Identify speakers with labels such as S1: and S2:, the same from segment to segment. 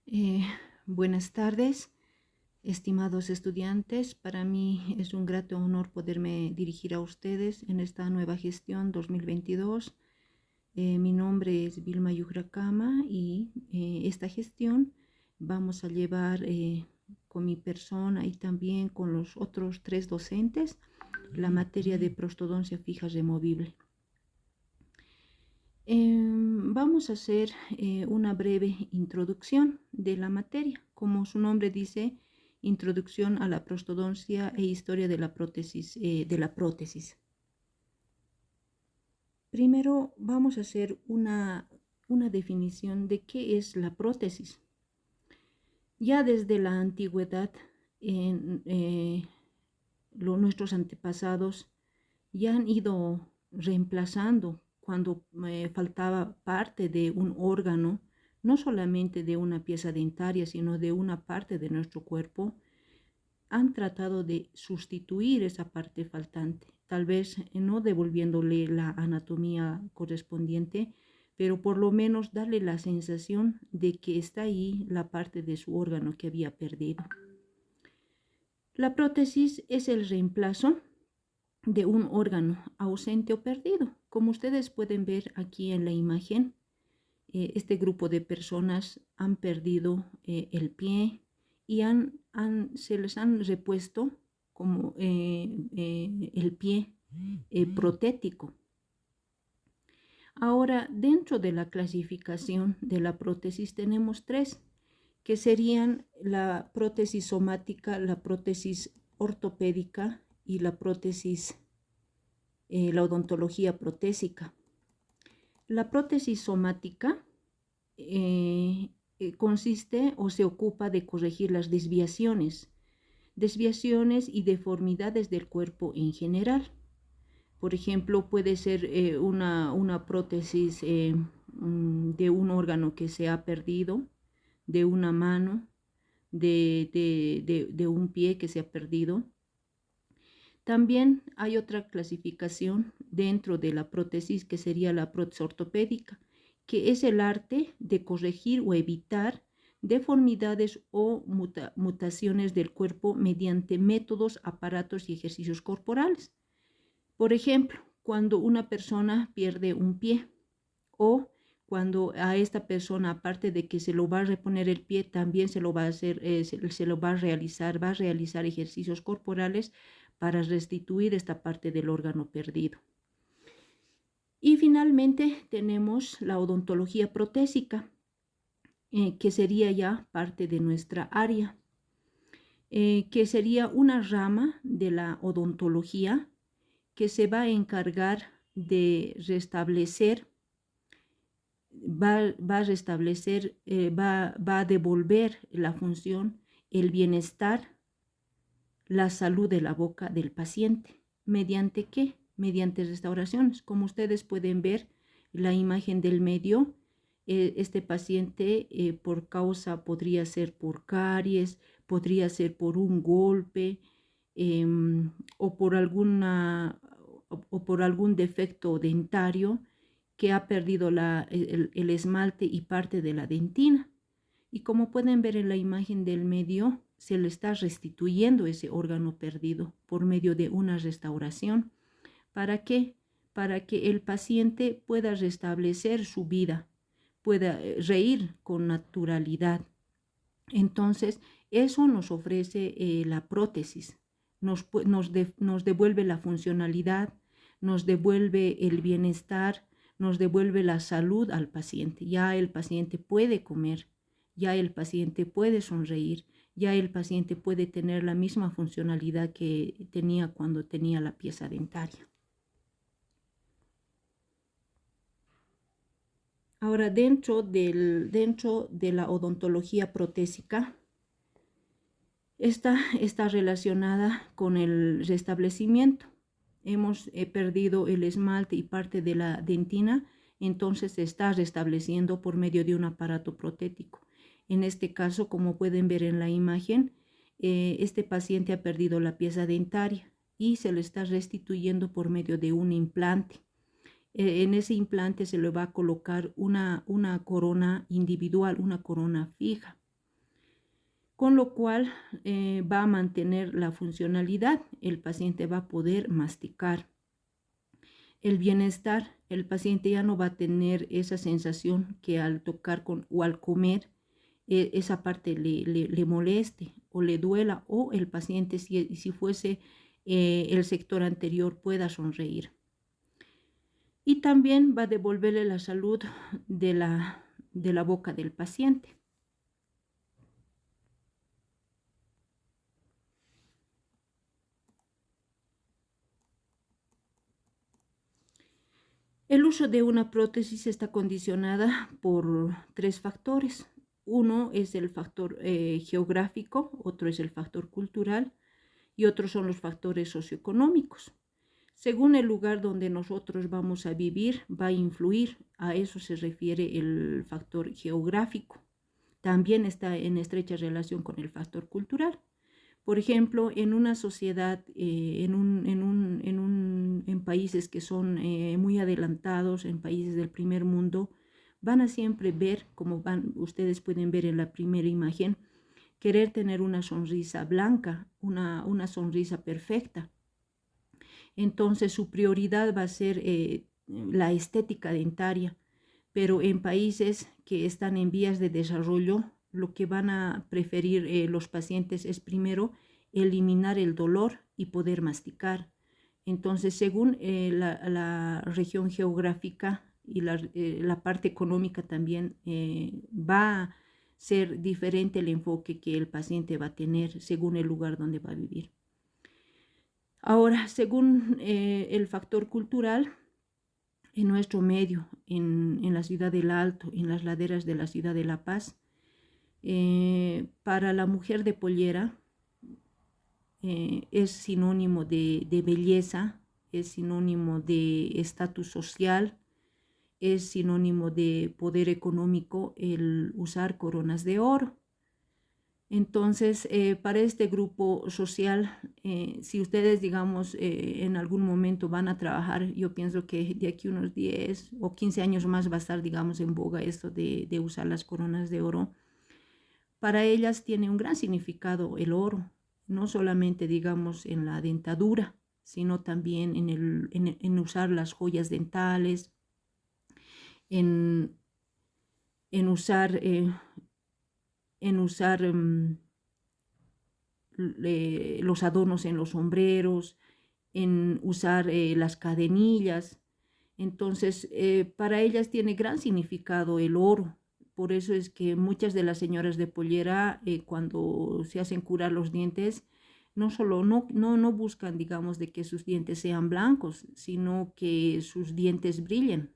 S1: Eh, Buenas tardes, estimados estudiantes. Para mí es un grato honor poderme dirigir a ustedes en esta nueva gestión 2022. Mi nombre es Vilma Yujracama y esta gestión vamos a llevar con mi persona y también con los otros 3 docentes la materia de prostodoncia fija removible. Vamos a hacer una breve introducción de la materia. Como su nombre dice, introducción a la prostodoncia e historia de la prótesis. Primero vamos a hacer una definición de qué es la prótesis. Ya desde la antigüedad, nuestros antepasados ya han ido reemplazando cuando faltaba parte de un órgano, no solamente de una pieza dentaria, sino de una parte de nuestro cuerpo, han tratado de sustituir esa parte faltante, tal vez no devolviéndole la anatomía correspondiente, pero por lo menos darle la sensación de que está ahí la parte de su órgano que había perdido. La prótesis es el reemplazo de un órgano ausente o perdido. Como ustedes pueden ver aquí en la imagen, este grupo de personas han perdido el pie y se les han repuesto como el pie protético. Ahora, dentro de la clasificación de la prótesis tenemos 3, que serían la prótesis somática, la prótesis ortopédica y la prótesis, la odontología protésica. La prótesis somática consiste o se ocupa de corregir las desviaciones y deformidades del cuerpo en general. Por ejemplo, puede ser una prótesis de un órgano que se ha perdido, de una mano, de un pie que se ha perdido. También hay otra clasificación dentro de la prótesis que sería la prótesis ortopédica, que es el arte de corregir o evitar deformidades o mutaciones del cuerpo mediante métodos, aparatos y ejercicios corporales. Por ejemplo, cuando una persona pierde un pie o cuando a esta persona, aparte de que se lo va a reponer el pie, también se lo va a hacer, va a realizar ejercicios corporales para restituir esta parte del órgano perdido. Y finalmente tenemos la odontología protésica, que sería ya parte de nuestra área, que sería una rama de la odontología que se va a encargar de restablecer, va a devolver la función, el bienestar, la salud de la boca del paciente. ¿Mediante qué? Mediante restauraciones. Como ustedes pueden ver, la imagen del medio, este paciente por causa podría ser por caries, podría ser por un golpe o por algún defecto dentario que ha perdido el esmalte y parte de la dentina. Y como pueden ver en la imagen del medio, se le está restituyendo ese órgano perdido por medio de una restauración. ¿Para qué? Para que el paciente pueda restablecer su vida, pueda reír con naturalidad. Entonces, eso nos ofrece la prótesis. Nos devuelve la funcionalidad, nos devuelve el bienestar, nos devuelve la salud al paciente. Ya el paciente puede comer, ya el paciente puede sonreír, ya el paciente puede tener la misma funcionalidad que tenía cuando tenía la pieza dentaria. Ahora, dentro de la odontología protésica, esta está relacionada con el restablecimiento. Hemos perdido el esmalte y parte de la dentina, entonces se está restableciendo por medio de un aparato protético. En este caso, como pueden ver en la imagen, este paciente ha perdido la pieza dentaria y se le está restituyendo por medio de un implante. En ese implante se le va a colocar una corona individual, una corona fija. con lo cual va a mantener la funcionalidad, el paciente va a poder masticar. El bienestar, el paciente ya no va a tener esa sensación que al tocar o al comer esa parte le moleste o le duela, o el paciente, si fuese el sector anterior, pueda sonreír. Y también va a devolverle la salud de la boca del paciente. El uso de una prótesis está condicionada por 3 factores. Uno es el factor geográfico, otro es el factor cultural y otros son los factores socioeconómicos. Según el lugar donde nosotros vamos a vivir, va a influir. A eso se refiere el factor geográfico. También está en estrecha relación con el factor cultural. Por ejemplo, en una sociedad, en países que son muy adelantados, en países del primer mundo, van a siempre ver, como ustedes pueden ver en la primera imagen, querer tener una sonrisa blanca, una sonrisa perfecta. Entonces su prioridad va a ser la estética dentaria, pero en países que están en vías de desarrollo, lo que van a preferir los pacientes es primero eliminar el dolor y poder masticar. Entonces, según la región geográfica y la parte económica también va a ser diferente el enfoque que el paciente va a tener según el lugar donde va a vivir. Ahora, según el factor cultural, en nuestro medio, en la ciudad del Alto, en las laderas de la ciudad de La Paz, para la mujer de pollera es sinónimo de belleza, es sinónimo de estatus social, es sinónimo de poder económico el usar coronas de oro. Entonces, para este grupo social, si ustedes, digamos, en algún momento van a trabajar, yo pienso que de aquí unos 10 o 15 años más va a estar, digamos, en boga esto de usar las coronas de oro. Para ellas tiene un gran significado el oro, no solamente, digamos, en la dentadura, sino también en usar las joyas dentales, en usar los adornos en los sombreros, en usar las cadenillas. Entonces, para ellas tiene gran significado el oro. Por eso es que muchas de las señoras de pollera, cuando se hacen curar los dientes, no buscan, digamos, de que sus dientes sean blancos, sino que sus dientes brillen.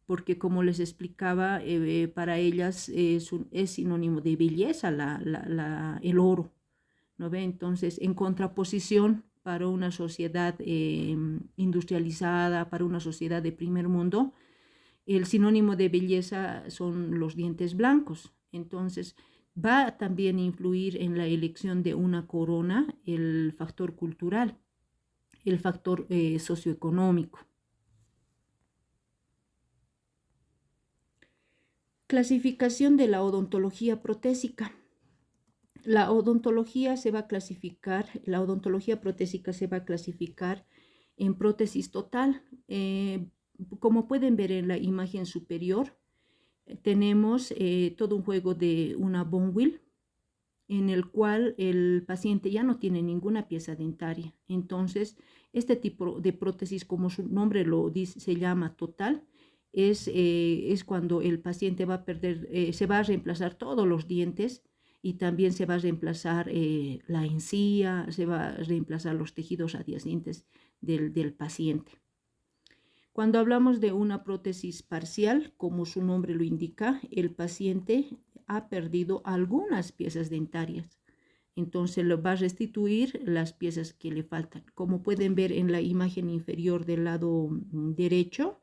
S1: Porque como les explicaba, para ellas es sinónimo de belleza el oro, ¿no ve? Entonces, en contraposición para una sociedad industrializada, para una sociedad de primer mundo, el sinónimo de belleza son los dientes blancos. Entonces, va también a influir en la elección de una corona el factor cultural, el factor socioeconómico. Clasificación de la odontología protésica. La odontología protésica se va a clasificar en prótesis total. Como pueden ver en la imagen superior, tenemos todo un juego de una bone wheel en el cual el paciente ya no tiene ninguna pieza dentaria. Entonces, este tipo de prótesis, como su nombre lo dice, se llama total, es cuando el paciente va a perder, se va a reemplazar todos los dientes y también se va a reemplazar la encía, se va a reemplazar los tejidos adyacentes del paciente. Cuando hablamos de una prótesis parcial, como su nombre lo indica, el paciente ha perdido algunas piezas dentarias. Entonces lo va a restituir las piezas que le faltan. Como pueden ver en la imagen inferior del lado derecho,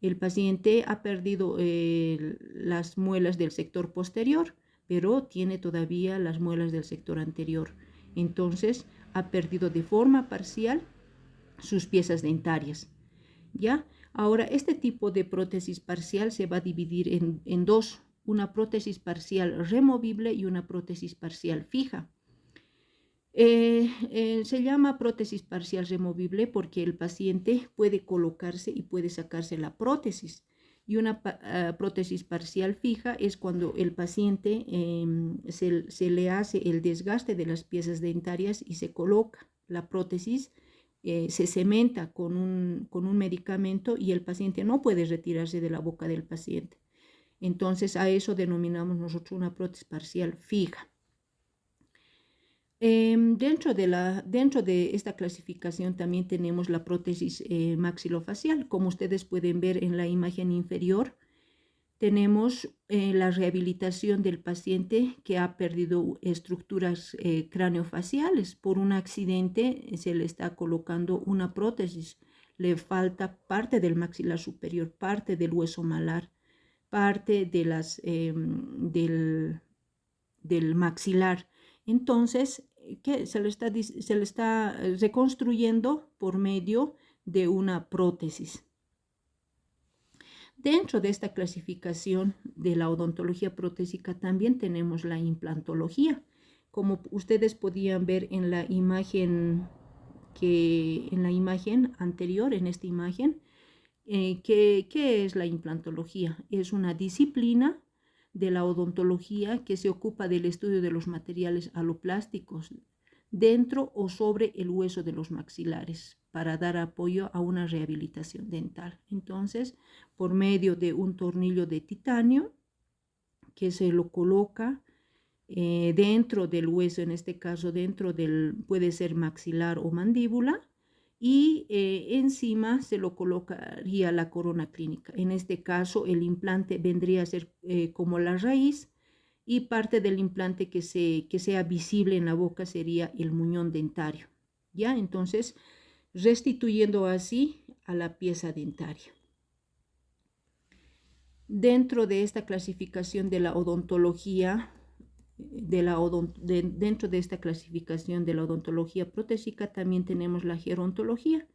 S1: el paciente ha perdido las muelas del sector posterior, pero tiene todavía las muelas del sector anterior. Entonces ha perdido de forma parcial sus piezas dentarias. ¿Ya? Ahora, este tipo de prótesis parcial se va a dividir en dos. una prótesis parcial removible y una prótesis parcial fija. Se llama prótesis parcial removible porque el paciente puede colocarse y puede sacarse la prótesis. Y una prótesis parcial fija es cuando el paciente se le hace el desgaste de las piezas dentarias y se coloca la prótesis, se cementa con un medicamento y el paciente no puede retirarse de la boca del paciente. Entonces a eso denominamos nosotros una prótesis parcial fija. Dentro de esta clasificación también tenemos la prótesis maxilofacial. Como ustedes pueden ver en la imagen inferior, tenemos la rehabilitación del paciente que ha perdido estructuras craneofaciales. Por un accidente se le está colocando una prótesis. Le falta parte del maxilar superior, parte del hueso malar, parte de del maxilar. Entonces, que se le está reconstruyendo por medio de una prótesis. Dentro de esta clasificación de la odontología protésica también tenemos la implantología. Como ustedes podían ver en la imagen anterior, en esta imagen, ¿qué es la implantología? Es una disciplina de la odontología que se ocupa del estudio de los materiales aloplásticos dentro o sobre el hueso de los maxilares para dar apoyo a una rehabilitación dental. Entonces, por medio de un tornillo de titanio que se lo coloca dentro del hueso, en este caso puede ser maxilar o mandíbula, y encima se lo colocaría la corona clínica. En este caso, el implante vendría a ser como la raíz, y parte del implante que sea visible en la boca sería el muñón dentario. ¿Ya? Entonces, restituyendo así a la pieza dentaria. Dentro de esta clasificación de la odontología, dentro de esta clasificación de la odontología protésica también tenemos la gerontología,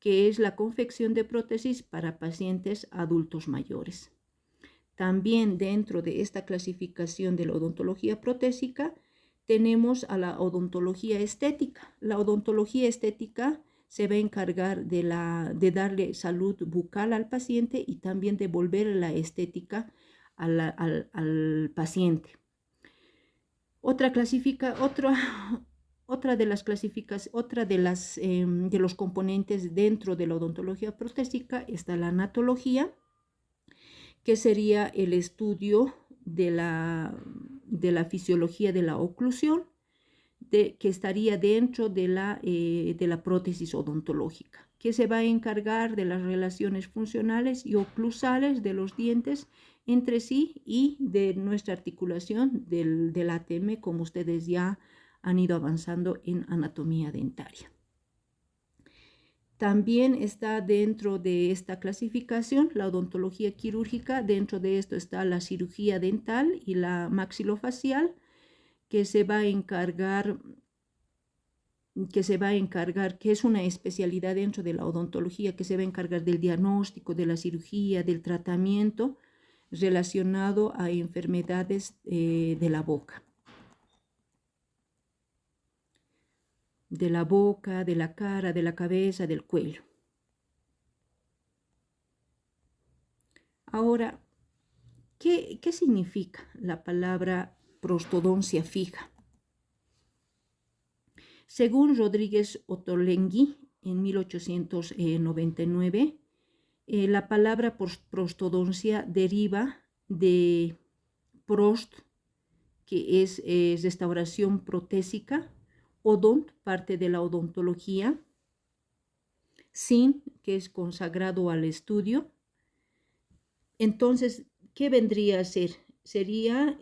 S1: que es la confección de prótesis para pacientes adultos mayores. También dentro de esta clasificación de la odontología protésica tenemos a la odontología estética. La odontología estética se va a encargar de darle salud bucal al paciente y también de devolver la estética al paciente. Otra de los componentes dentro de la odontología protésica está la anatología, que sería el estudio de la fisiología de la oclusión, que estaría dentro de la prótesis odontológica, que se va a encargar de las relaciones funcionales y oclusales de los dientes entre sí y de nuestra articulación del ATM, como ustedes ya han ido avanzando en anatomía dentaria. También está dentro de esta clasificación la odontología quirúrgica. Dentro de esto está la cirugía dental y la maxilofacial, que es una especialidad dentro de la odontología, que se va a encargar del diagnóstico, de la cirugía, del tratamiento relacionado a enfermedades de la boca. De la boca, de la cara, de la cabeza, del cuello. Ahora, ¿qué significa la palabra prostodoncia fija? Según Rodríguez Ottolenghi, en 1899, la palabra prostodoncia deriva de prost, que es restauración protésica, odont, parte de la odontología, sin, que es consagrado al estudio. Entonces, ¿qué vendría a ser? Sería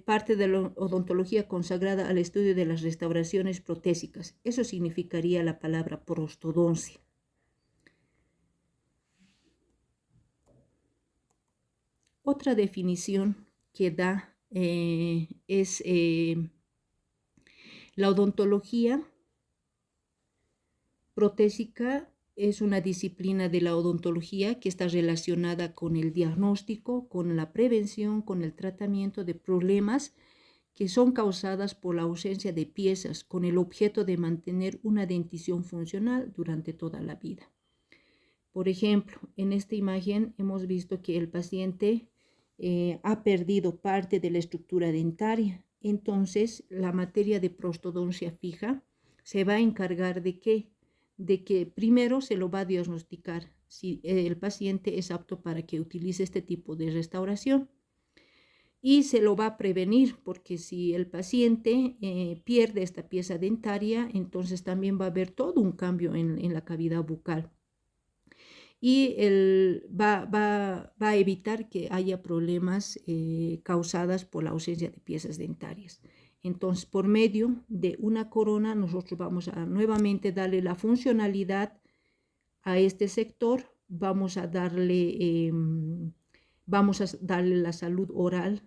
S1: parte de la odontología consagrada al estudio de las restauraciones protésicas. Eso significaría la palabra prostodoncia. Otra definición que da es la odontología protésica es una disciplina de la odontología que está relacionada con el diagnóstico, con la prevención, con el tratamiento de problemas que son causadas por la ausencia de piezas, con el objeto de mantener una dentición funcional durante toda la vida. Por ejemplo, en esta imagen hemos visto que el paciente ha perdido parte de la estructura dentaria. Entonces, la materia de prostodoncia fija se va a encargar de que primero se lo va a diagnosticar si el paciente es apto para que utilice este tipo de restauración, y se lo va a prevenir, porque si el paciente pierde esta pieza dentaria, entonces también va a haber todo un cambio en la cavidad bucal, y va a evitar que haya problemas causados por la ausencia de piezas dentarias. Entonces, por medio de una corona, nosotros vamos a nuevamente darle la funcionalidad a este sector, vamos a darle la salud oral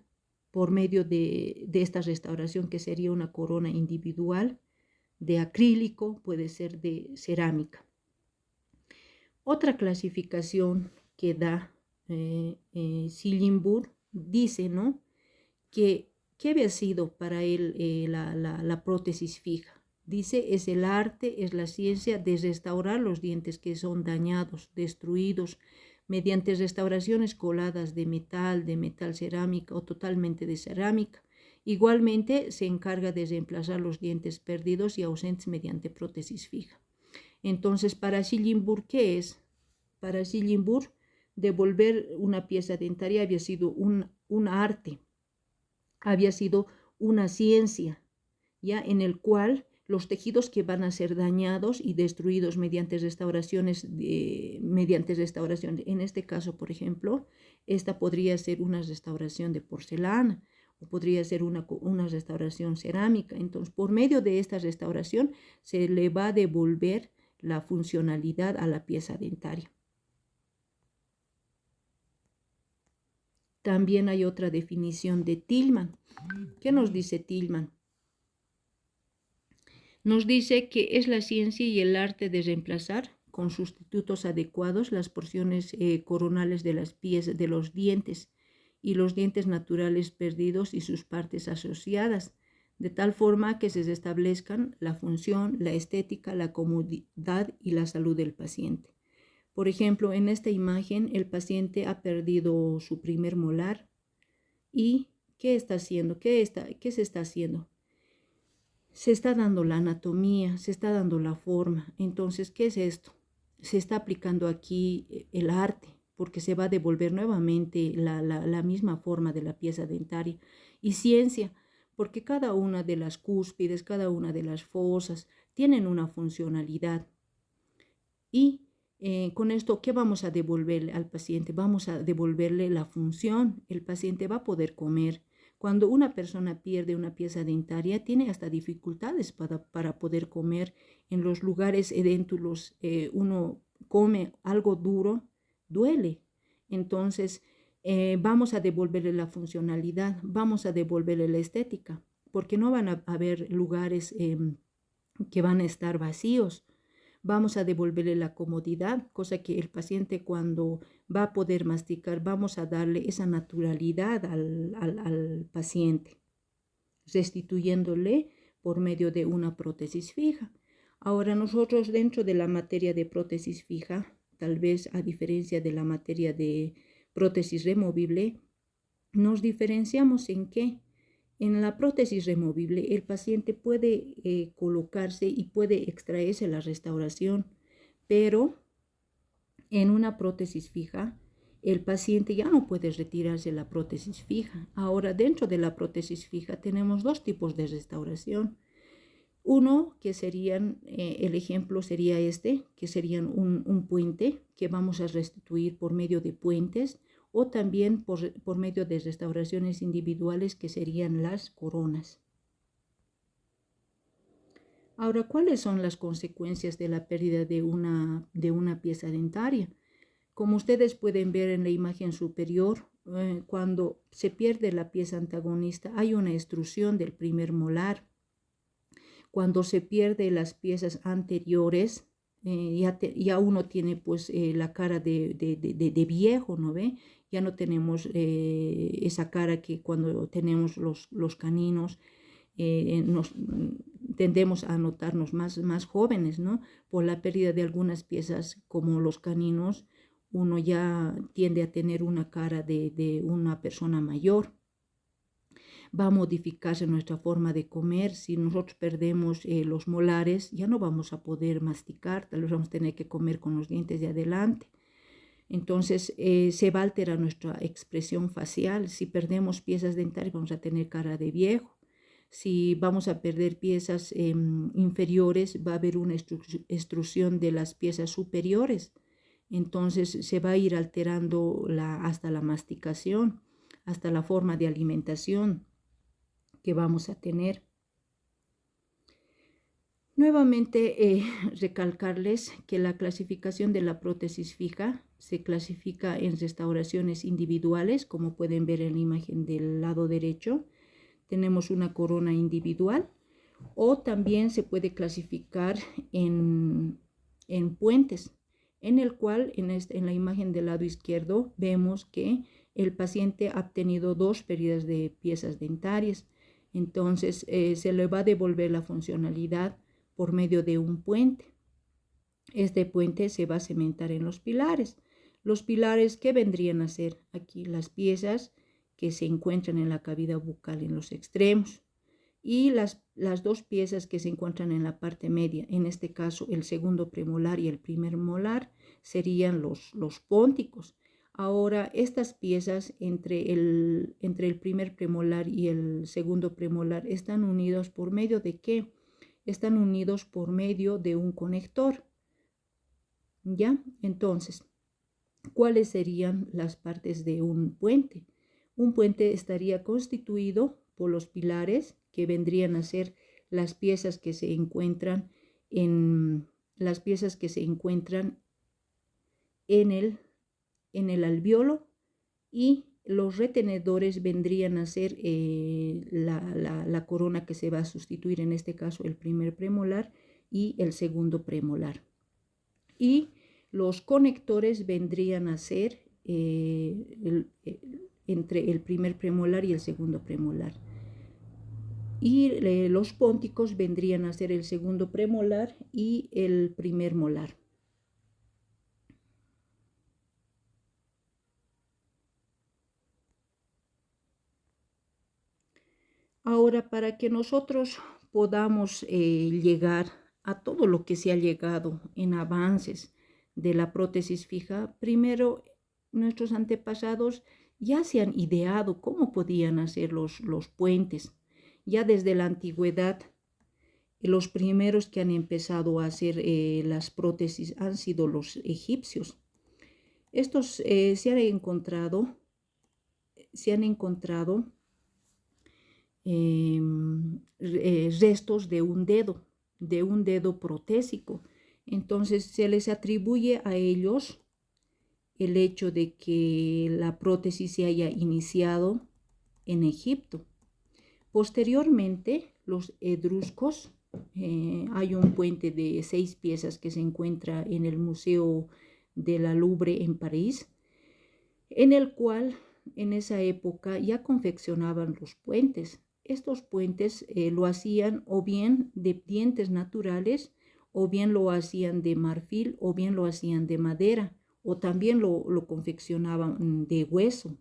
S1: por medio de esta restauración, que sería una corona individual de acrílico, puede ser de cerámica. Otra clasificación que da Sillenburg dice, ¿no?, que había sido para él la prótesis fija. Dice, es el arte, es la ciencia de restaurar los dientes que son dañados, destruidos, mediante restauraciones coladas de metal cerámica o totalmente de cerámica. Igualmente se encarga de reemplazar los dientes perdidos y ausentes mediante prótesis fija. Entonces, para Sillenburg, ¿qué es? Para Sillenburg, devolver una pieza dentaria había sido un arte, había sido una ciencia, ya, en el cual los tejidos que van a ser dañados y destruidos mediante restauraciones, en este caso, por ejemplo, esta podría ser una restauración de porcelana o podría ser una restauración cerámica. Entonces, por medio de esta restauración se le va a devolver la funcionalidad a la pieza dentaria. También hay otra definición de Tillman. ¿Qué nos dice Tillman? Nos dice que es la ciencia y el arte de reemplazar con sustitutos adecuados las porciones coronales de las piezas de los dientes y los dientes naturales perdidos y sus partes asociadas, de tal forma que se restablezcan la función, la estética, la comodidad y la salud del paciente. Por ejemplo, en esta imagen el paciente ha perdido su primer molar y ¿qué está haciendo? ¿Qué se está haciendo? Se está dando la anatomía, se está dando la forma. Entonces, ¿qué es esto? Se está aplicando aquí el arte, porque se va a devolver nuevamente la misma forma de la pieza dentaria. Y ciencia, porque cada una de las cúspides, cada una de las fosas tienen una funcionalidad. Y con esto, ¿qué vamos a devolverle al paciente? Vamos a devolverle la función. El paciente va a poder comer. Cuando una persona pierde una pieza dentaria, tiene hasta dificultades para poder comer. En los lugares edéntulos, uno come algo duro, duele. Entonces, vamos a devolverle la funcionalidad, vamos a devolverle la estética, porque no van a haber lugares que van a estar vacíos. Vamos a devolverle la comodidad, cosa que el paciente, cuando va a poder masticar, vamos a darle esa naturalidad al paciente, restituyéndole por medio de una prótesis fija. Ahora, nosotros dentro de la materia de prótesis fija, tal vez a diferencia de la materia de prótesis removible, nos diferenciamos en que en la prótesis removible el paciente puede colocarse y puede extraerse la restauración, pero en una prótesis fija el paciente ya no puede retirarse la prótesis fija. Ahora, dentro de la prótesis fija tenemos dos tipos de restauración. Uno, que serían, el ejemplo sería este, que serían un puente que vamos a restituir por medio de puentes, o también por medio de restauraciones individuales, que serían las coronas. Ahora, ¿cuáles son las consecuencias de la pérdida de una pieza dentaria? Como ustedes pueden ver en la imagen superior, cuando se pierde la pieza antagonista, hay una extrusión del primer molar. Cuando se pierden las piezas anteriores, ya uno tiene pues la cara de viejo, ¿no ve? Ya no tenemos esa cara que cuando tenemos los caninos tendemos a notarnos más jóvenes, ¿no? Por la pérdida de algunas piezas como los caninos, uno ya tiende a tener una cara de una persona mayor. Va a modificarse nuestra forma de comer. Si nosotros perdemos los molares, ya no vamos a poder masticar, tal vez vamos a tener que comer con los dientes de adelante. Entonces se va a alterar nuestra expresión facial. Si perdemos piezas dentarias, vamos a tener cara de viejo. Si vamos a perder piezas inferiores, va a haber una extrusión de las piezas superiores. Entonces se va a ir alterando hasta la masticación, hasta la forma de alimentación que vamos a tener. Nuevamente recalcarles que la clasificación de la prótesis fija se clasifica en restauraciones individuales, como pueden ver en la imagen del lado derecho. Tenemos una corona individual, o también se puede clasificar en puentes, en el cual en la imagen del lado izquierdo vemos que el paciente ha tenido 2 pérdidas de piezas dentarias. Entonces se le va a devolver la funcionalidad por medio de un puente. Este puente se va a cementar en los pilares. Los pilares, ¿qué vendrían a ser? Aquí las piezas que se encuentran en la cavidad bucal en los extremos, y las 2 piezas que se encuentran en la parte media, en este caso el segundo premolar y el primer molar, serían los pónticos. Ahora, estas piezas entre el primer premolar y el segundo premolar están unidos por medio de ¿qué? Están unidos por medio de un conector. ¿Ya? Entonces, ¿cuáles serían las partes de un puente? Un puente estaría constituido por los pilares, que vendrían a ser las piezas que se encuentran en el alvéolo, y los retenedores vendrían a ser la corona que se va a sustituir, en este caso el primer premolar y el segundo premolar. Y los conectores vendrían a ser entre el primer premolar y el segundo premolar. Y los pónticos vendrían a ser el segundo premolar y el primer molar. Ahora, para que nosotros podamos llegar a todo lo que se ha llegado en avances de la prótesis fija, primero nuestros antepasados ya se han ideado cómo podían hacer los puentes. Ya desde la antigüedad, los primeros que han empezado a hacer las prótesis han sido los egipcios. Estos se han encontrado restos de un dedo protésico. Entonces se les atribuye a ellos el hecho de que la prótesis se haya iniciado en Egipto. Posteriormente, los etruscos, hay un puente de 6 piezas que se encuentra en el Museo de la Louvre en París, en el cual en esa época ya confeccionaban los puentes. Estos puentes lo hacían o bien de dientes naturales, o bien lo hacían de marfil, o bien lo hacían de madera, o también lo confeccionaban de hueso.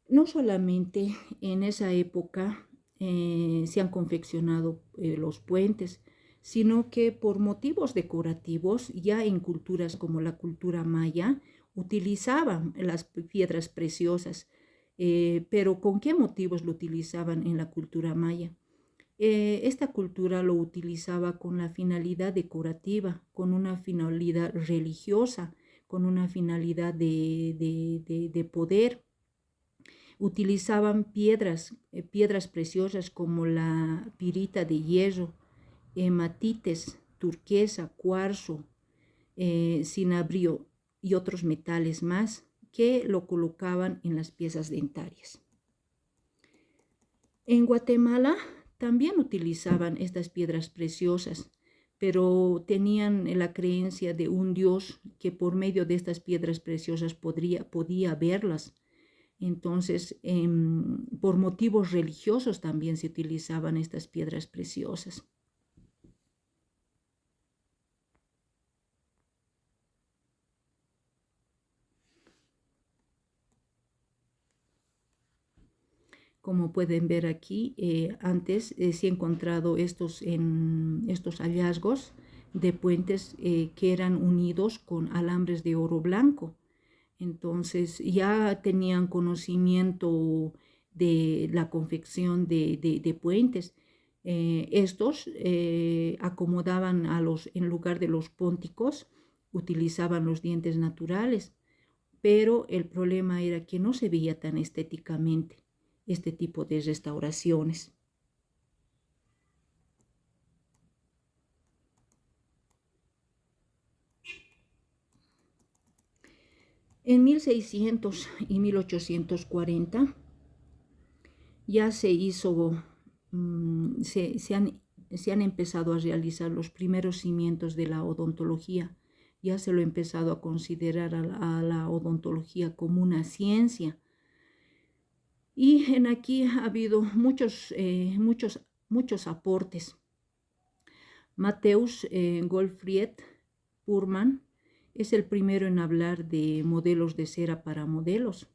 S1: No solamente en esa época se han confeccionado los puentes, sino que por motivos decorativos, ya en culturas como la cultura maya, utilizaban las piedras preciosas. Pero ¿con qué motivos lo utilizaban en la cultura maya? Esta cultura lo utilizaba con la finalidad decorativa, con una finalidad religiosa, con una finalidad de poder. Utilizaban piedras preciosas como la pirita de hierro, hematites, turquesa, cuarzo, cinabrio y otros metales más, que lo colocaban en las piezas dentarias. En Guatemala también utilizaban estas piedras preciosas, pero tenían la creencia de un Dios que por medio de estas piedras preciosas podía verlas. Entonces, por motivos religiosos también se utilizaban estas piedras preciosas. Como pueden ver aquí, antes sí he encontrado estos hallazgos de puentes que eran unidos con alambres de oro blanco. Entonces ya tenían conocimiento de la confección de puentes. Estos acomodaban en lugar de los pónticos, utilizaban los dientes naturales, pero el problema era que no se veía tan estéticamente este tipo de restauraciones. En 1600 y 1840 ya se han empezado a realizar los primeros cimientos de la odontología. Ya se lo ha empezado a considerar a la odontología como una ciencia. Y aquí ha habido muchos aportes. Matthäus Gottfried Purman es el primero en hablar de modelos de cera para modelos.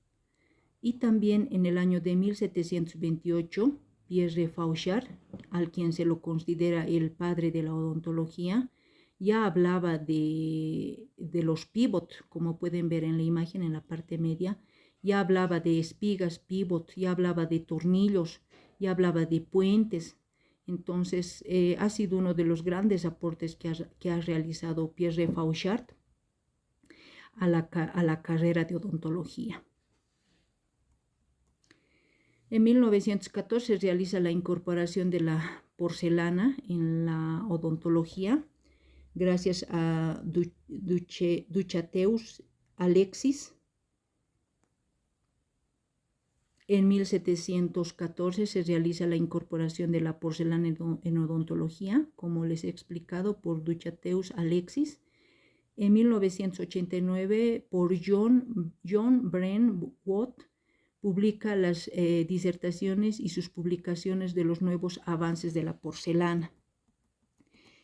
S1: Y también en el año de 1728, Pierre Fauchard, al quien se lo considera el padre de la odontología, ya hablaba de los pivot, como pueden ver en la imagen en la parte media. Ya hablaba de espigas pivot, ya hablaba de tornillos, ya hablaba de puentes. Entonces, ha sido uno de los grandes aportes que ha realizado Pierre Fauchard a la carrera de odontología. En 1914 realiza la incorporación de la porcelana en la odontología, gracias a Duchateus Alexis. En 1714 se realiza la incorporación de la porcelana en odontología, como les he explicado, por Duchateus Alexis. En 1989, por John Bren Watt, publica las disertaciones y sus publicaciones de los nuevos avances de la porcelana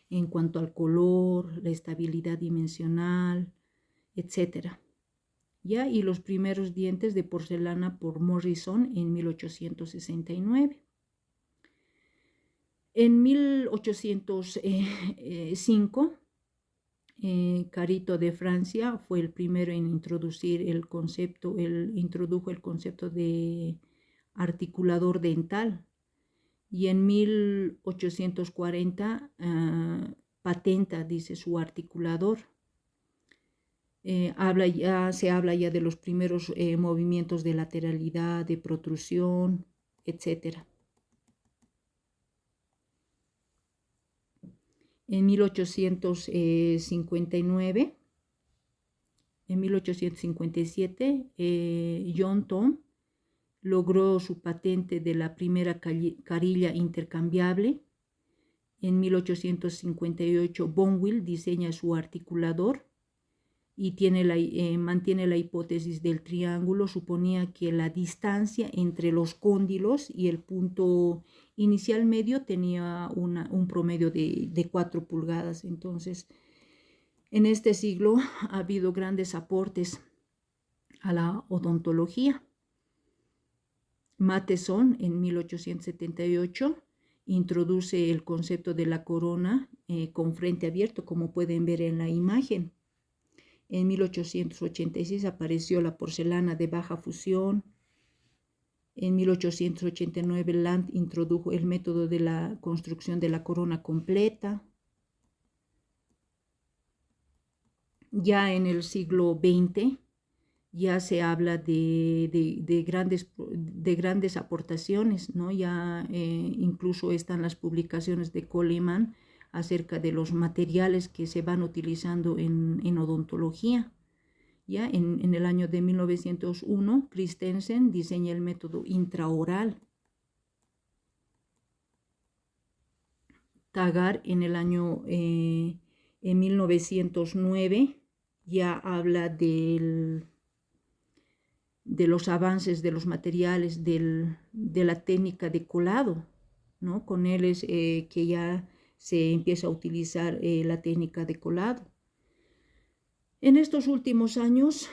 S1: en cuanto al color, la estabilidad dimensional, etc. ¿Ya? Y los primeros dientes de porcelana por Morrison en 1869. En 1805, Carito de Francia fue el primero en introducir introdujo el concepto de articulador dental. Y en 1840 patenta, dice, su articulador. Se habla ya de los primeros movimientos de lateralidad, de protrusión, etc. En 1857, John Thom logró su patente de la primera carilla intercambiable. En 1858, Bonwill diseña su articulador y mantiene la hipótesis del triángulo. Suponía que la distancia entre los cóndilos y el punto inicial medio tenía un promedio de 4 pulgadas. Entonces, en este siglo ha habido grandes aportes a la odontología. Matheson, en 1878, introduce el concepto de la corona con frente abierto, como pueden ver en la imagen. En 1886 apareció la porcelana de baja fusión. En 1889 Land introdujo el método de la construcción de la corona completa. Ya en el siglo XX ya se habla de grandes aportaciones, ¿no? Ya incluso están las publicaciones de Coleman acerca de los materiales que se van utilizando en odontología. Ya en el año de 1901, Christensen diseña el método intraoral. Tagar en el año en 1909 ya habla de los avances de los materiales, de la técnica de colado, ¿no? Con él es que ya se empieza a utilizar la técnica de colado. En estos últimos años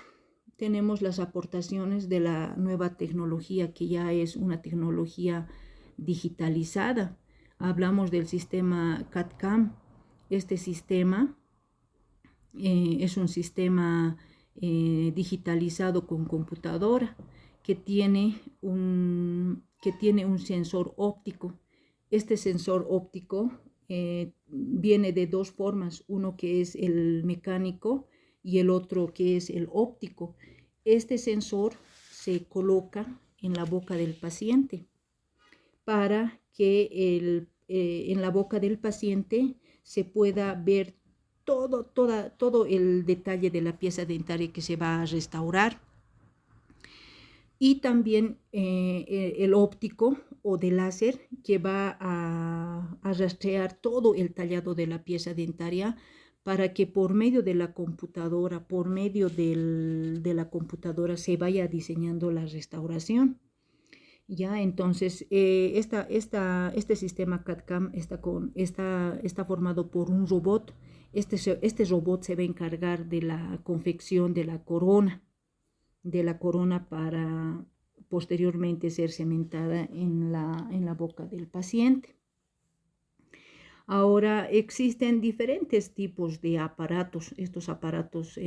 S1: tenemos las aportaciones de la nueva tecnología, que ya es una tecnología digitalizada. Hablamos del sistema CAD/CAM. Este sistema es un sistema digitalizado con computadora que tiene un sensor óptico. Este sensor óptico viene de dos formas, uno que es el mecánico y el otro que es el óptico. Este sensor se coloca en la boca del paciente para que en la boca del paciente se pueda ver todo el detalle de la pieza dentaria que se va a restaurar. Y también el óptico o de láser, que va a rastrear todo el tallado de la pieza dentaria para que por medio de la computadora, se vaya diseñando la restauración. Ya, entonces, este sistema CAD/CAM está formado por un robot. Este robot se va a encargar de la confección de la corona para posteriormente ser cementada en la boca del paciente. Ahora existen diferentes tipos de aparatos. Estos aparatos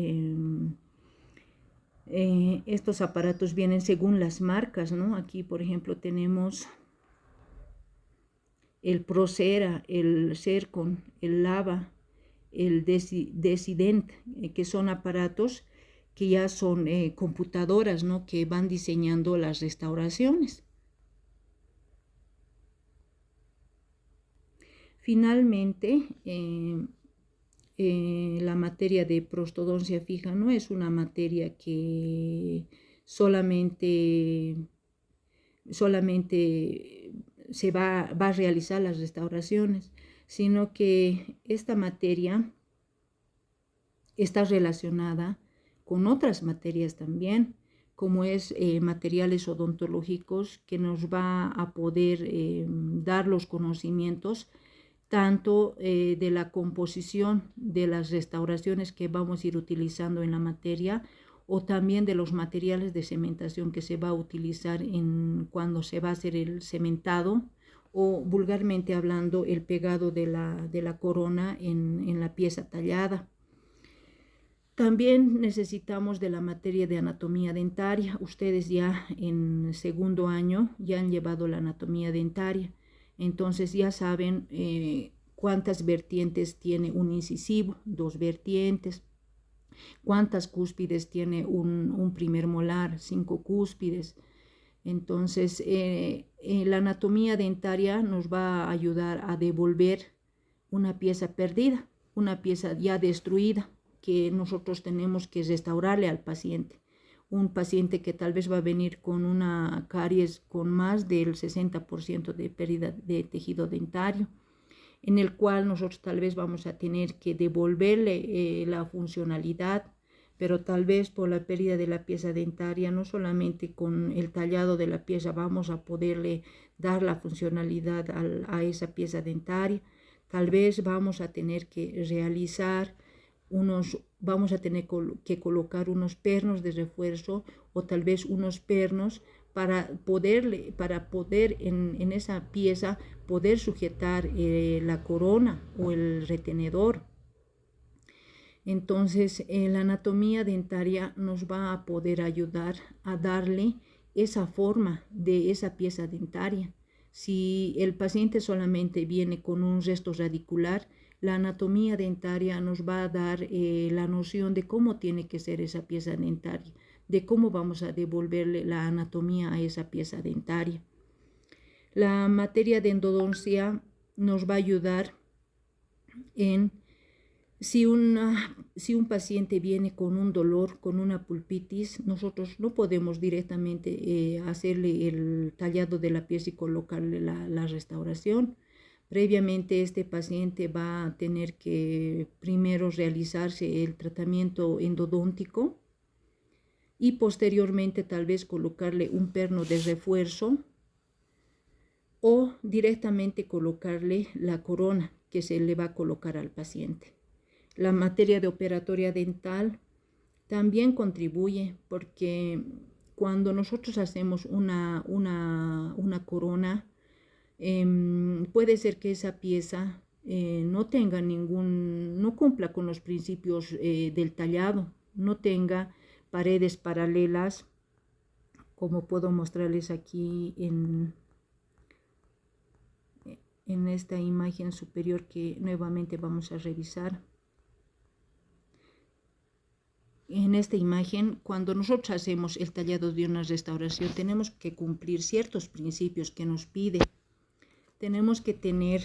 S1: vienen según las marcas, ¿no? Aquí, por ejemplo, tenemos el Procera, el Zircon, el Lava, el Decident, que son aparatos que ya son computadoras, ¿no? Que van diseñando las restauraciones. Finalmente, la materia de prostodoncia fija no es una materia que solamente se va a realizar las restauraciones, sino que esta materia está relacionada con otras materias también, como es materiales odontológicos, que nos va a poder dar los conocimientos tanto de la composición de las restauraciones que vamos a ir utilizando en la materia, o también de los materiales de cementación que se va a utilizar cuando se va a hacer el cementado, o vulgarmente hablando, el pegado de la corona en la pieza tallada. También necesitamos de la materia de anatomía dentaria. Ustedes ya en segundo año ya han llevado la anatomía dentaria. Entonces ya saben cuántas vertientes tiene un incisivo, 2 vertientes, cuántas cúspides tiene un primer molar, 5 cúspides. Entonces la anatomía dentaria nos va a ayudar a devolver una pieza perdida, una pieza ya destruida, que nosotros tenemos que restaurarle al paciente. Un paciente que tal vez va a venir con una caries con más del 60% de pérdida de tejido dentario, en el cual nosotros tal vez vamos a tener que devolverle la funcionalidad, pero tal vez por la pérdida de la pieza dentaria, no solamente con el tallado de la pieza vamos a poderle dar la funcionalidad a esa pieza dentaria. Tal vez vamos a tener que realizar vamos a tener que colocar unos pernos de refuerzo, o tal vez unos pernos para poder en esa pieza poder sujetar la corona o el retenedor. Entonces la anatomía dentaria nos va a poder ayudar a darle esa forma de esa pieza dentaria. Si el paciente solamente viene con un resto radicular, la anatomía dentaria nos va a dar la noción de cómo tiene que ser esa pieza dentaria, de cómo vamos a devolverle la anatomía a esa pieza dentaria. La materia de endodoncia nos va a ayudar en si un paciente viene con un dolor, con una pulpitis, nosotros no podemos directamente hacerle el tallado de la pieza y colocarle la restauración, Previamente este paciente va a tener que primero realizarse el tratamiento endodóntico y posteriormente tal vez colocarle un perno de refuerzo o directamente colocarle la corona que se le va a colocar al paciente. La materia de operatoria dental también contribuye porque cuando nosotros hacemos una corona, puede ser que esa pieza no tenga no cumpla con los principios del tallado, no tenga paredes paralelas, como puedo mostrarles aquí en esta imagen superior que nuevamente vamos a revisar. En esta imagen, cuando nosotros hacemos el tallado de una restauración, tenemos que cumplir ciertos principios que nos pide. Tenemos que tener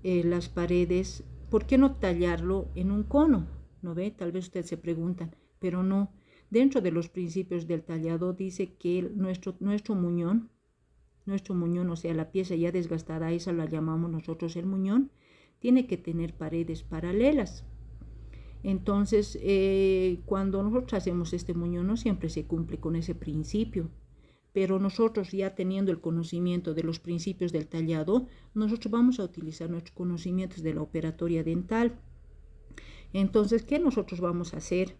S1: las paredes. ¿Por qué no tallarlo en un cono? ¿No ve? Tal vez ustedes se preguntan, pero no. Dentro de los principios del tallado dice que nuestro muñón, o sea, la pieza ya desgastada, esa la llamamos nosotros el muñón, tiene que tener paredes paralelas. Entonces, cuando nosotros hacemos este muñón, no siempre se cumple con ese principio, pero nosotros ya teniendo el conocimiento de los principios del tallado, nosotros vamos a utilizar nuestros conocimientos de la operatoria dental. Entonces, ¿qué nosotros vamos a hacer?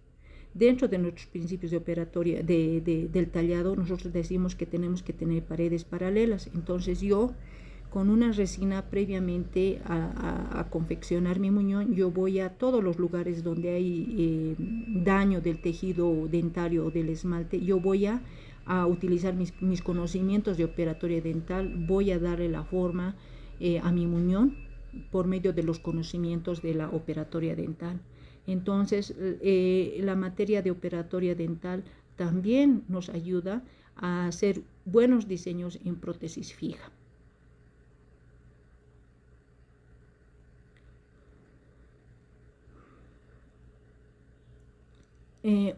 S1: Dentro de nuestros principios de operatoria del tallado, nosotros decimos que tenemos que tener paredes paralelas. Entonces yo, con una resina previamente a confeccionar mi muñón, yo voy a todos los lugares donde hay daño del tejido dentario o del esmalte, yo voy a utilizar mis conocimientos de operatoria dental, voy a darle la forma a mi muñón por medio de los conocimientos de la operatoria dental. Entonces, la materia de operatoria dental también nos ayuda a hacer buenos diseños en prótesis fija.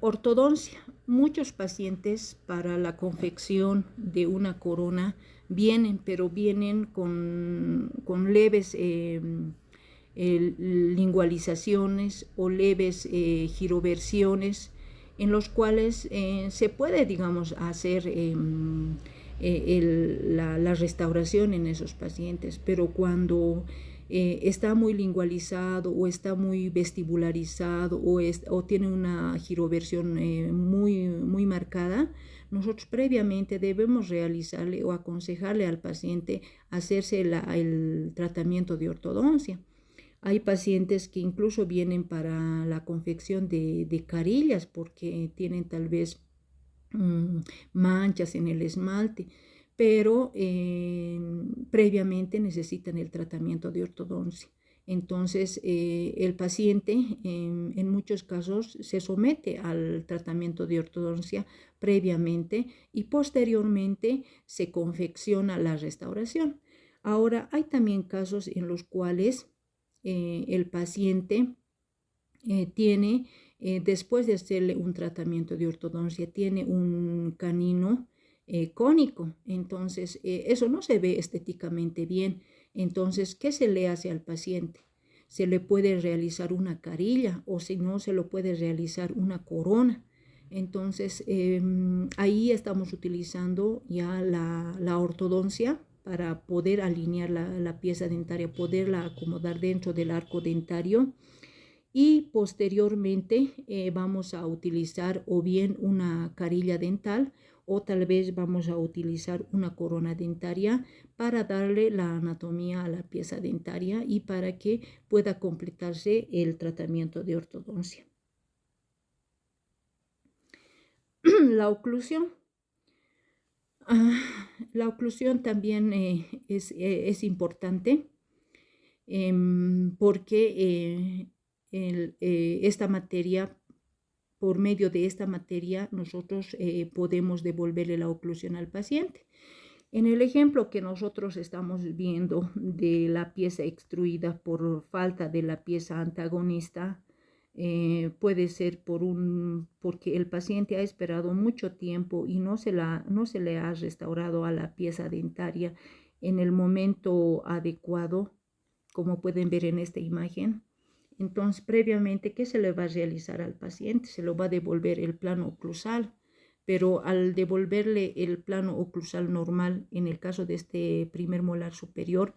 S1: Ortodoncia. Muchos pacientes para la confección de una corona vienen, pero vienen con leves lingualizaciones o leves giroversiones, en los cuales se puede, digamos, hacer la restauración en esos pacientes, pero cuando está muy lingualizado o está muy vestibularizado o tiene una giroversión muy marcada, nosotros previamente debemos realizarle o aconsejarle al paciente hacerse el tratamiento de ortodoncia. Hay pacientes que incluso vienen para la confección de carillas porque tienen tal vez manchas en el esmalte, pero previamente necesitan el tratamiento de ortodoncia. Entonces, el paciente en muchos casos se somete al tratamiento de ortodoncia previamente y posteriormente se confecciona la restauración. Ahora, hay también casos en los cuales el paciente tiene, después de hacerle un tratamiento de ortodoncia, tiene un canino cónico. Entonces, eso no se ve estéticamente bien. Entonces, ¿qué se le hace al paciente? Se le puede realizar una carilla o si no, se lo puede realizar una corona. Entonces, ahí estamos utilizando ya la ortodoncia para poder alinear la pieza dentaria, poderla acomodar dentro del arco dentario. Y posteriormente vamos a utilizar o bien una carilla dental o tal vez vamos a utilizar una corona dentaria para darle la anatomía a la pieza dentaria y para que pueda completarse el tratamiento de ortodoncia. La oclusión. La oclusión también es importante porque esta materia, por medio de esta materia, nosotros podemos devolverle la oclusión al paciente. En el ejemplo que nosotros estamos viendo de la pieza extruida por falta de la pieza antagonista, puede ser porque el paciente ha esperado mucho tiempo y no se le ha restaurado a la pieza dentaria en el momento adecuado. como pueden ver en esta imagen. Entonces, previamente, ¿qué se le va a realizar al paciente? Se lo va a devolver el plano oclusal, pero al devolverle el plano oclusal normal, en el caso de este primer molar superior,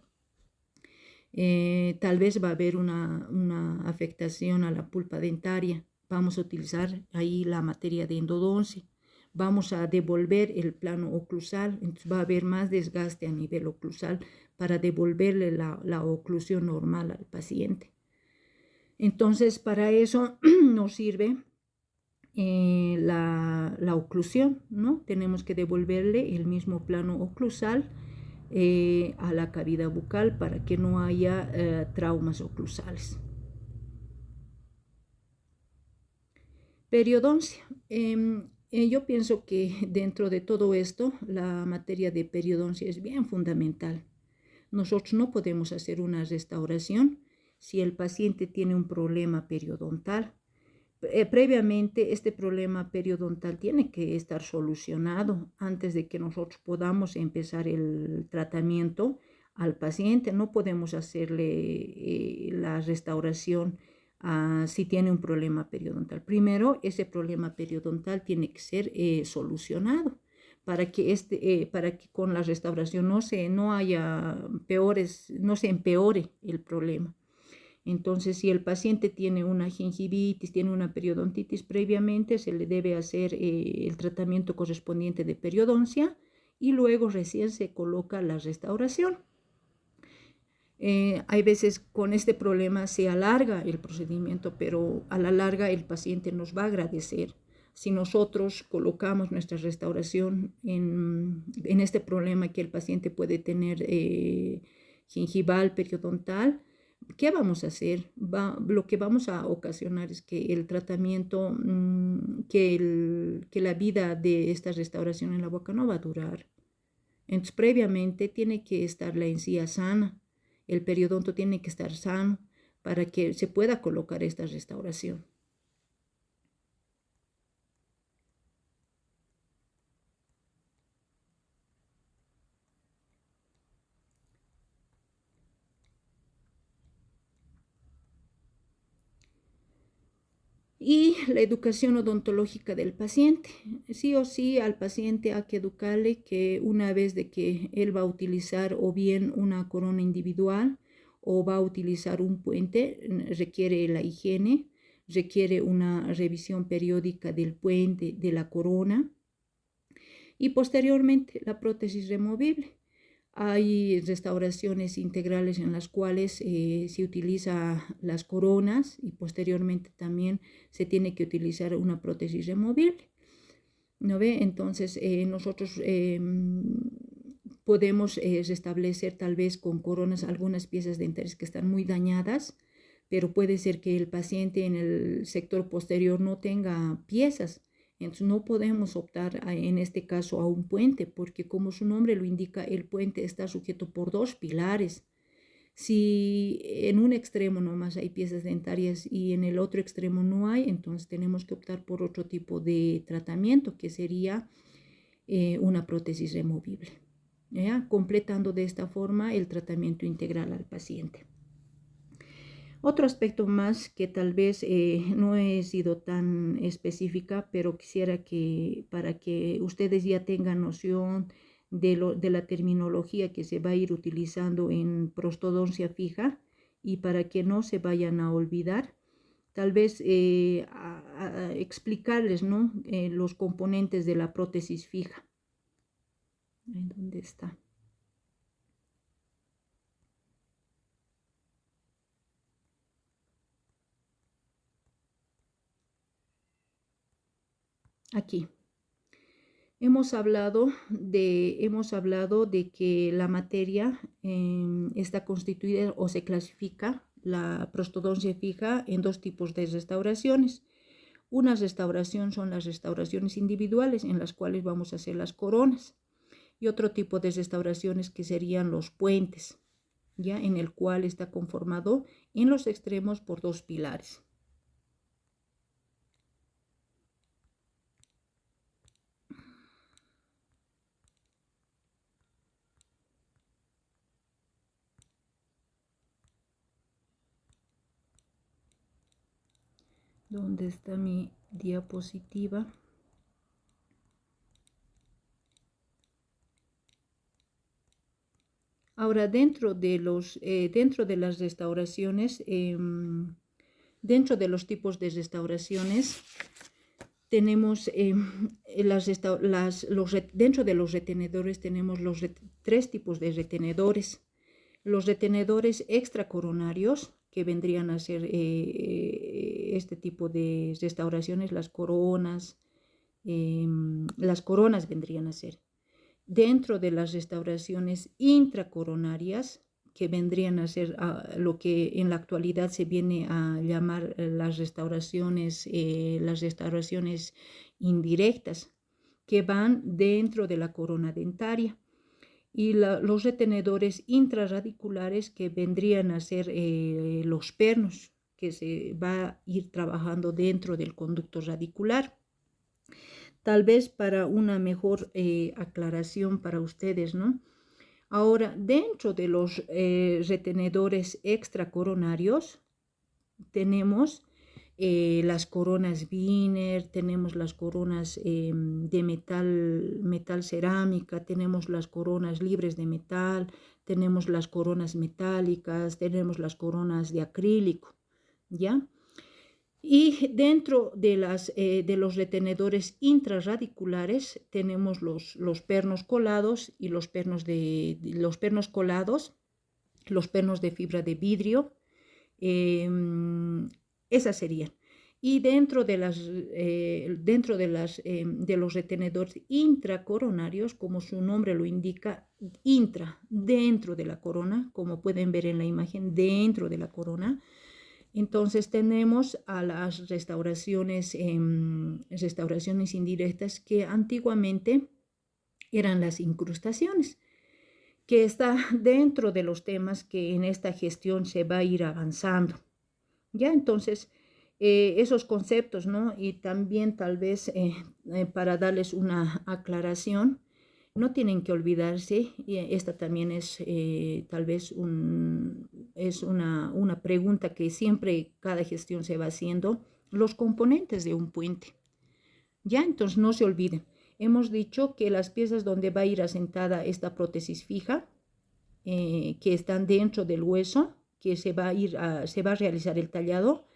S1: tal vez va a haber una afectación a la pulpa dentaria. Vamos a utilizar ahí la materia de endodoncia. Vamos a devolver el plano oclusal, entonces va a haber más desgaste a nivel oclusal para devolverle la oclusión normal al paciente. Entonces, para eso nos sirve la oclusión, ¿no? Tenemos que devolverle el mismo plano oclusal a la cavidad bucal para que no haya traumas oclusales. Periodoncia. Yo pienso que dentro de todo esto, la materia de periodoncia es bien fundamental. Nosotros no podemos hacer una restauración si el paciente tiene un problema periodontal. Previamente, este problema periodontal tiene que estar solucionado antes de que nosotros podamos empezar el tratamiento al paciente. No podemos hacerle la restauración si tiene un problema periodontal. Primero, ese problema periodontal tiene que ser solucionado para que con la restauración no se empeore el problema. Entonces, si el paciente tiene una gingivitis, tiene una periodontitis previamente, se le debe hacer el tratamiento correspondiente de periodoncia y luego recién se coloca la restauración. Hay veces con este problema se alarga el procedimiento, pero a la larga el paciente nos va a agradecer si nosotros colocamos nuestra restauración en este problema que el paciente puede tener gingival, periodontal. ¿Qué vamos a hacer? Lo que vamos a ocasionar es que el tratamiento, que la vida de esta restauración en la boca no va a durar. Entonces, previamente tiene que estar la encía sana, el periodonto tiene que estar sano para que se pueda colocar esta restauración. Y la educación odontológica del paciente. Sí o sí al paciente hay que educarle que una vez de que él va a utilizar o bien una corona individual o va a utilizar un puente, requiere la higiene, requiere una revisión periódica del puente, de la corona y posteriormente la prótesis removible. Hay restauraciones integrales en las cuales se utiliza las coronas y posteriormente también se tiene que utilizar una prótesis removible. ¿No ve? Entonces nosotros podemos restablecer tal vez con coronas algunas piezas dentarias que están muy dañadas, pero puede ser que el paciente en el sector posterior no tenga piezas. Entonces no podemos optar en este caso a un puente porque como su nombre lo indica, el puente está sujeto por dos pilares. Si en un extremo nomás hay piezas dentarias y en el otro extremo no hay, entonces tenemos que optar por otro tipo de tratamiento que sería una prótesis removible, ¿ya? Completando de esta forma el tratamiento integral al paciente. Otro aspecto más que tal vez no he sido tan específica, pero quisiera que para que ustedes ya tengan noción de la terminología que se va a ir utilizando en prostodoncia fija y para que no se vayan a olvidar, tal vez explicarles, ¿no? Los componentes de la prótesis fija. ¿Dónde está? Aquí. Hemos hablado de que la materia está constituida o se clasifica la prostodoncia fija en dos tipos de restauraciones. Una restauración son las restauraciones individuales en las cuales vamos a hacer las coronas y otro tipo de restauraciones que serían los puentes, ya en el cual está conformado en los extremos por dos pilares. ¿Dónde está mi diapositiva? Ahora, dentro de las restauraciones, dentro de los tipos de restauraciones, tenemos dentro de los retenedores tenemos tres tipos de retenedores. Los retenedores extracoronarios, que vendrían a ser este tipo de restauraciones, las coronas vendrían a ser. Dentro de las restauraciones intracoronarias, que vendrían a ser lo que en la actualidad se viene a llamar las restauraciones indirectas, que van dentro de la corona dentaria, y los retenedores intrarradiculares, que vendrían a ser los pernos, que se va a ir trabajando dentro del conducto radicular. Tal vez para una mejor aclaración para ustedes, ¿no? Ahora, dentro de los retenedores extracoronarios tenemos las coronas Wiener, tenemos las coronas de metal cerámica, tenemos las coronas libres de metal, tenemos las coronas metálicas, tenemos las coronas de acrílico, ¿ya? Y dentro de los retenedores intrarradiculares tenemos los pernos colados y los pernos de fibra de vidrio. Esas serían. Y dentro de los retenedores intracoronarios, como su nombre lo indica, dentro de la corona, como pueden ver en la imagen, dentro de la corona. Entonces tenemos a las restauraciones indirectas, que antiguamente eran las incrustaciones, que está dentro de los temas que en esta gestión se va a ir avanzando. Ya, entonces, esos conceptos, ¿no? Y también tal vez para darles una aclaración, no tienen que olvidarse, y esta también es tal vez una pregunta que siempre cada gestión se va haciendo, los componentes de un puente. Ya, entonces no se olviden. Hemos dicho que las piezas donde va a ir asentada esta prótesis fija, que están dentro del hueso, que se va a realizar el tallado,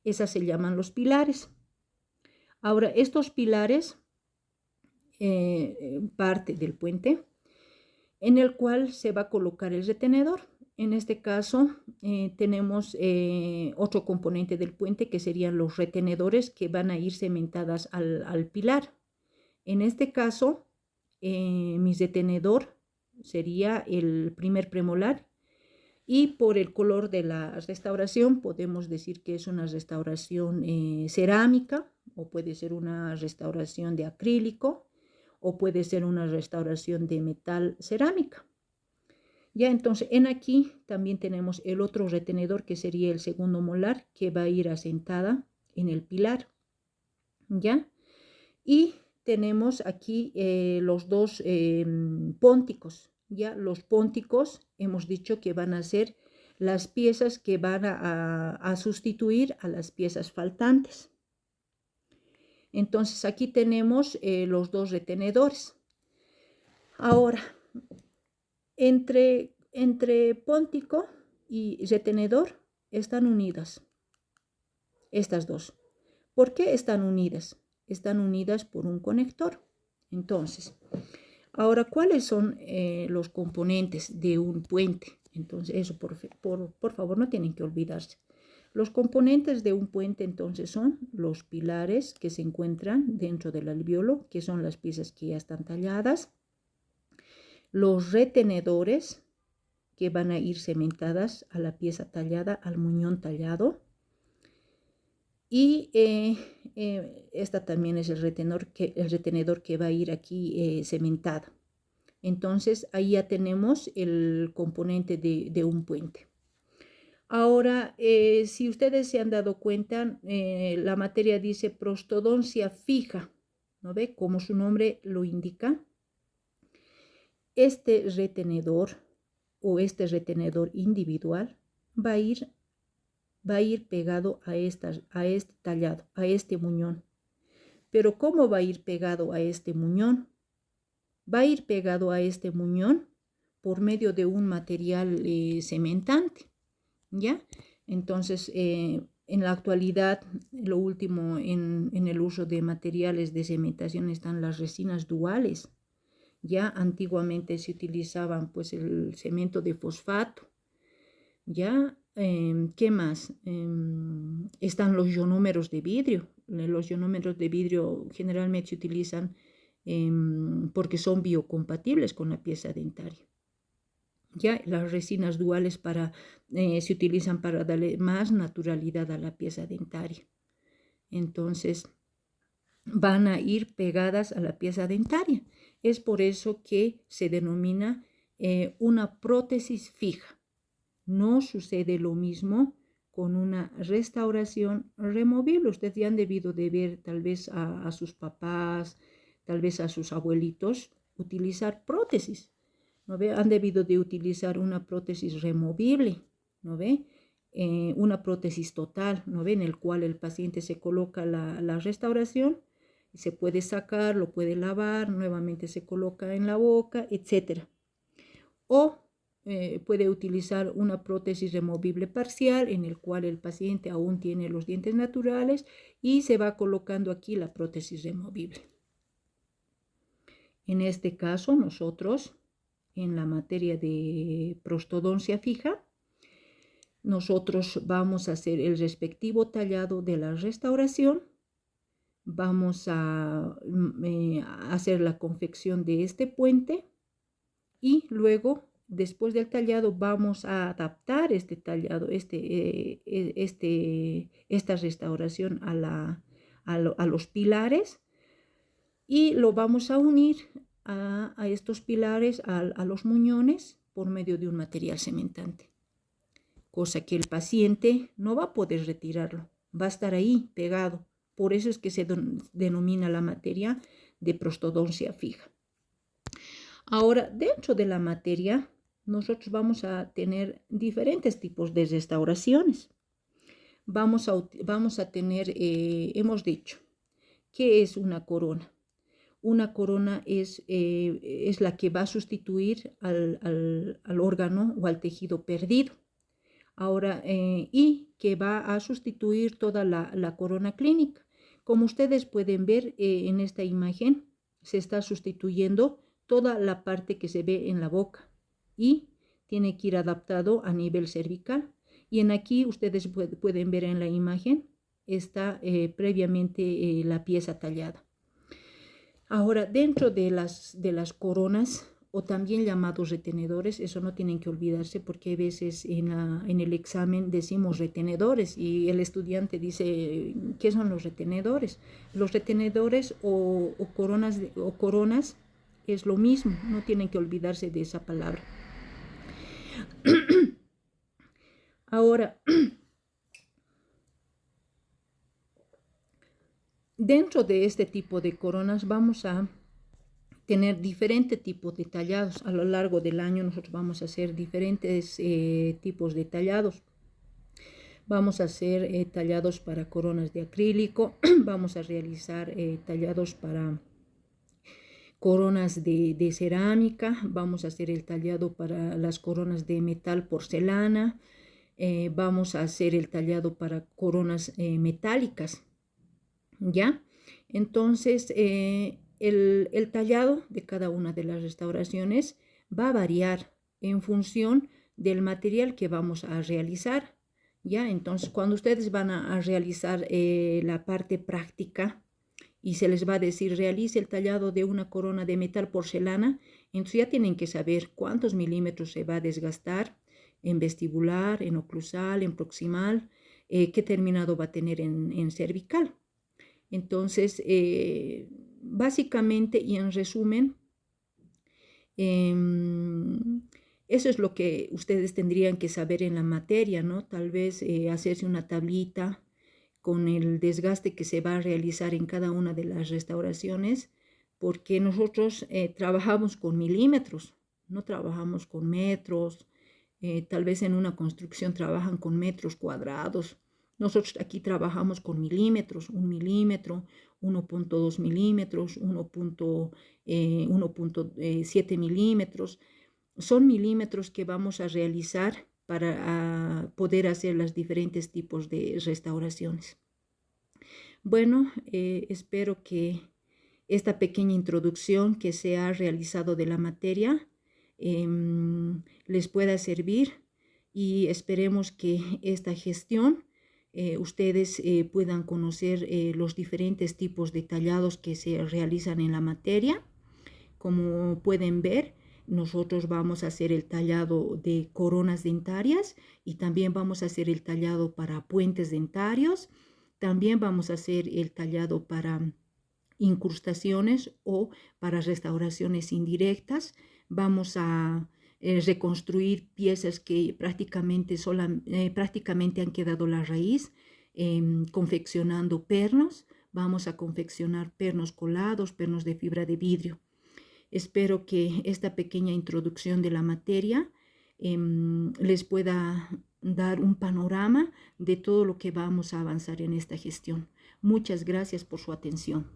S1: esas se llaman los pilares. Ahora, estos pilares parte del puente, en el cual se va a colocar el retenedor. En este caso tenemos otro componente del puente, que serían los retenedores, que van a ir cementadas al pilar. En este caso, mi retenedor sería el primer premolar, y por el color de la restauración podemos decir que es una restauración cerámica, o puede ser una restauración de acrílico, o puede ser una restauración de metal cerámica. Ya, entonces en aquí también tenemos el otro retenedor, que sería el segundo molar, que va a ir asentada en el pilar. Ya, y tenemos aquí los dos pónticos. Ya, los pónticos hemos dicho que van a ser las piezas que van a sustituir a las piezas faltantes. Entonces aquí tenemos los dos retenedores. Ahora, entre póntico y retenedor están unidas estas dos. ¿Por qué están unidas? Están unidas por un conector. Entonces, ahora, ¿cuáles son los componentes de un puente? Entonces, eso por favor no tienen que olvidarse. Los componentes de un puente entonces son los pilares, que se encuentran dentro del alvéolo, que son las piezas que ya están talladas. Los retenedores, que van a ir cementadas a la pieza tallada, al muñón tallado. Y esta también es el retenedor que va a ir aquí cementado. Entonces ahí ya tenemos el componente de un puente. Ahora, si ustedes se han dado cuenta, la materia dice prostodoncia fija, ¿no ve? Como su nombre lo indica, este retenedor o este retenedor individual va a ir va a ir pegado a este tallado, a este muñón. Pero ¿cómo va a ir pegado a este muñón? Va a ir pegado a este muñón por medio de un material cementante, ¿ya? Entonces, en la actualidad, lo último en el uso de materiales de cementación están las resinas duales. Ya antiguamente se utilizaban pues el cemento de fosfato. Ya, ¿qué más? Están los ionómeros de vidrio. Los ionómeros de vidrio generalmente se utilizan porque son biocompatibles con la pieza dentaria. Ya, las resinas duales se utilizan para darle más naturalidad a la pieza dentaria. Entonces, van a ir pegadas a la pieza dentaria. Es por eso que se denomina una prótesis fija. No sucede lo mismo con una restauración removible. Ustedes ya han debido de ver tal vez a sus papás, tal vez a sus abuelitos utilizar prótesis, ¿no ve? Han debido de utilizar una prótesis removible, ¿no ve? Una prótesis total, ¿no ve? En el cual el paciente se coloca la restauración, se puede sacar, lo puede lavar, nuevamente se coloca en la boca, etc. O puede utilizar una prótesis removible parcial en el cual el paciente aún tiene los dientes naturales y se va colocando aquí la prótesis removible. En este caso, nosotros, en la materia de prostodoncia fija, nosotros vamos a hacer el respectivo tallado de la restauración, vamos a hacer la confección de este puente y luego, después del tallado, vamos a adaptar este tallado, esta restauración a los pilares y lo vamos a unir a estos pilares, a los muñones, por medio de un material cementante. Cosa que el paciente no va a poder retirarlo, va a estar ahí pegado. Por eso es que se denomina la materia de prostodoncia fija. Ahora, dentro de la materia, nosotros vamos a tener diferentes tipos de restauraciones. Vamos a tener, hemos dicho, ¿qué es una corona? Una corona es la que va a sustituir al órgano o al tejido perdido. Ahora, y que va a sustituir toda la corona clínica. Como ustedes pueden ver en esta imagen, se está sustituyendo toda la parte que se ve en la boca y tiene que ir adaptado a nivel cervical. Y en aquí ustedes pueden ver en la imagen, está previamente la pieza tallada. Ahora, dentro de las coronas, o también llamados retenedores, eso no tienen que olvidarse porque a veces en el examen decimos retenedores y el estudiante dice, ¿qué son los retenedores? Los retenedores o coronas es lo mismo, no tienen que olvidarse de esa palabra. Ahora, dentro de este tipo de coronas vamos a tener diferentes tipos de tallados. A lo largo del año nosotros vamos a hacer diferentes tipos de tallados. Vamos a hacer tallados para coronas de acrílico, vamos a realizar tallados para coronas de cerámica, vamos a hacer el tallado para las coronas de metal porcelana, vamos a hacer el tallado para coronas metálicas, ¿ya? Entonces, el tallado de cada una de las restauraciones va a variar en función del material que vamos a realizar, ¿ya? Entonces, cuando ustedes van a realizar la parte práctica y se les va a decir, realice el tallado de una corona de metal porcelana, entonces ya tienen que saber cuántos milímetros se va a desgastar en vestibular, en oclusal, en proximal, qué terminado va a tener en cervical. Entonces, básicamente y en resumen, eso es lo que ustedes tendrían que saber en la materia, ¿no? Tal vez hacerse una tablita con el desgaste que se va a realizar en cada una de las restauraciones, porque nosotros trabajamos con milímetros, no trabajamos con metros, Tal vez en una construcción trabajan con metros cuadrados. Nosotros aquí trabajamos con milímetros, 1 milímetro, 1,2 milímetros, 1,7 milímetros. Son milímetros que vamos a realizar para poder hacer los diferentes tipos de restauraciones. Bueno, espero que esta pequeña introducción que se ha realizado de la materia les pueda servir y esperemos que esta gestión ustedes puedan conocer los diferentes tipos de tallados que se realizan en la materia. Como pueden ver, nosotros vamos a hacer el tallado de coronas dentarias y también vamos a hacer el tallado para puentes dentarios. También vamos a hacer el tallado para incrustaciones o para restauraciones indirectas. Vamos a reconstruir piezas que prácticamente han quedado la raíz, confeccionando pernos. Vamos a confeccionar pernos colados, pernos de fibra de vidrio. Espero que esta pequeña introducción de la materia les pueda dar un panorama de todo lo que vamos a avanzar en esta gestión. Muchas gracias por su atención.